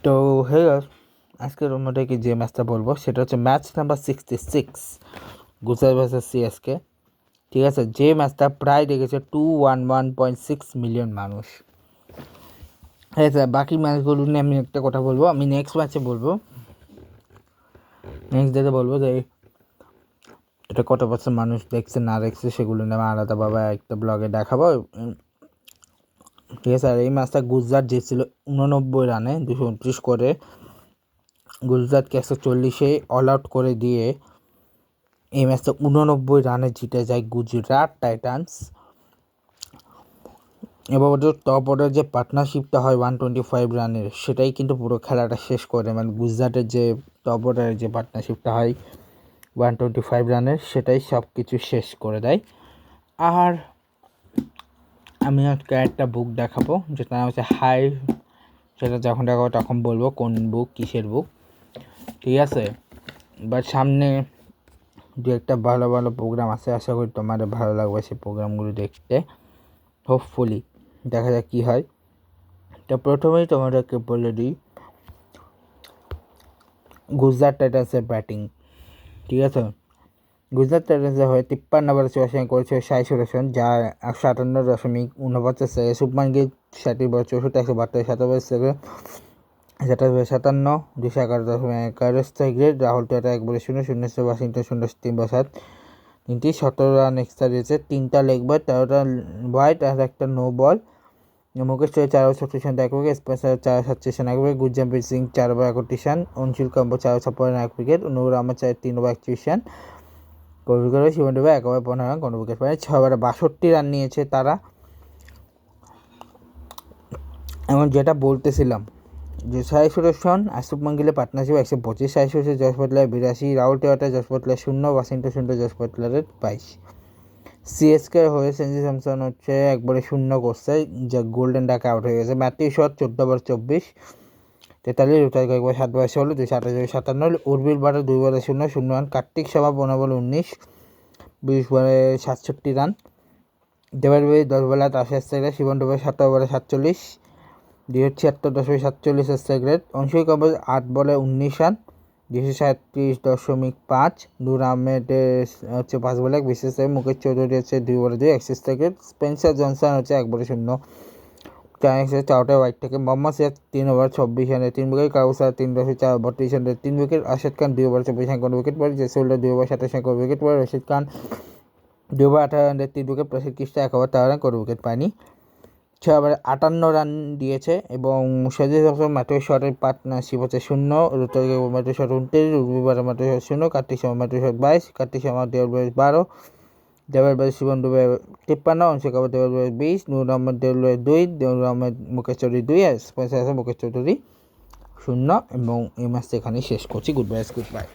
তো হে আজকের মধ্যে কি যে ম্যাচটা বলবো সেটা হচ্ছে match number 66 Gujarat versus CSK. ঠিক আছে, যে ম্যাচটা প্রায় দেখেছে 211.6 মিলিয়ন মানুষ। হ্যাঁ স্যার, বাকি ম্যাচগুলো নিয়ে আমি একটা কথা বলবো, আমি নেক্সট ম্যাচে বলবো, নেক্সট ডেতে বলবো যে এটা কত পার্সেন্ট মানুষ দেখছে না দেখছে সেগুলো নিয়ে আমি আলাদাভাবে একটা ব্লগে দেখাবো। ঠিক আছে, আর এই ম্যাচটা গুজরাট জিতছিল 89 রানে 229 করে। গুজরাটকে 140-এ অল আউট করে দিয়ে এই ম্যাচটা 89 রানে জিতে যায় গুজরাট টাইটান্স। এবার ওদের টপ অর্ডার যে পার্টনারশিপটা হয় 125 রানের, সেটাই কিন্তু পুরো খেলাটা শেষ করে, মানে গুজরাটের যে টপ অর্ডারের যে পার্টনারশিপটা হয় 125 রানের, সেটাই সব কিছু শেষ করে দেয়। আর আমি আজকে একটা বুক দেখাবো যেটা নাম হচ্ছে হাই, সেটা যখন দেখাবো তখন বলবো কোন বুক, কিসের বুক। ঠিক আছে, বাট সামনে দু একটা ভালো ভালো প্রোগ্রাম আছে, আশা করি তোমাদের ভালো লাগবে সেই প্রোগ্রামগুলো দেখতে। হোপফুলি দেখা যাক কী হয়। তো প্রথমেই তোমাদেরকে বলে দিই গুজরাট টাইটান্সের ব্যাটিং। ঠিক আছে, গুজরাট টাইটান্সের হয়ে 53 ওভারে 84 করেছে সাই সুরেশন, যা 158.49। Shubman Gill 60 over 64, 172, 7 over 57, 211.11 strike rate. Rahul Tewatia 1 বলে 0, ওয়াশিংটন 0, 3 বল 7, 3টি 17 রান এক্সট্রা দিয়েছে, 3টা লেগ বল, 13টা ওয়াইড আর একটা no ball. Mukesh Choudhary 4 over 36 run 1 wicket, Spencer 4 over 37 run 1 wicket, Gurjapneet Singh 4 over 61 run, Anshul Kamboj 4 over 56 run 1 wicket, Noor Ahmad 3 over 31 run, কোনো wicket, Shivam Dube 1 over 15 run, কোনো উইকেট পায়নি। 6 ওভারে 62 রান নিয়েছে তারা। এবং যেটা বলতেছিলাম যে সাই সুদর্শন আর Shubman গিলের partnership 125, Sai Sudharsan, Jos Buttler 82, Rahul Tewatia, Jos Buttler 0, Washington 0, Jos বাটলারের 22। সিএসকে হয়ে সেঞ্জি স্যামসন হচ্ছে 1 বলে 0 করছে, যা গোল্ডেন ডাকে আউট হয়ে গেছে। ম্যাথিউ শট 14 ওভার 24, 43, রুটাই কয়েকবার 7 বলে 16, 228, 57, উর্বিল বাটা 2 বলে 0 রান, কার্তিক শর্মা 15 বলে 19, 20 বলে 67 রান, দেবের 10 বলে 83 স্ট্রাইক, শিবন দুবে 7 ওভারে 47, 276.47 স্ট্রাইক রেট, অংশুল কাম্বল 8 বলে 19 রান, 237.5, নূর আহমেদের হচ্ছে 5 বলে 20, মুকেশ চৌধুরী হচ্ছে 2 বলে 2, এক্সিস থেকে, স্পেন্সার জনসন হচ্ছে 1 বলে 0, 4 ওয়াইড থেকে, মোহাম্মদ সিরাজ 3 ওভার 26 রানে 3 উইকেট, কাউসার 3.4 ওভার 30 রানে 3 উইকেট, আরশাদ খান 2 ওভার 24 রানে 1 উইকেট পড়ে, জেসুল্লাহ 2 ওভার 27 রানে 1 উইকেট পড়ে, রশিদ খান 2 ওভার 18 রানে 3 উইকেট, প্রসিদ্ধ কৃষ্ণা 1 ওভার 13 রানে 1 উইকেট পায়নি। 6 ওভারে 58 রান দিয়েছে। এবং সেঞ্জি স্যামসন ম্যাথিউ শটের পার্টনারশিপ হচ্ছে 0, রুটাই ম্যাথিউ শট 29, রুবিবার Matthew Short 0, Kartik Sharma Matthew Short 22, Kartik Sharma দেওয়ার বয়স 12, দেবের বয়স শিবন দুবে 53, অংশী কাপুর দেওয়ার বয়স 20, নূর আহমেদ দেওয়ার বয়স 2, নূর আহমেদ মুকেশ চৌধুরী 2, আর স্পেন্সার আছে মুকেশ চৌধুরী 0। এবং এই ম্যাচটা এখানেই শেষ করছি। Good bye.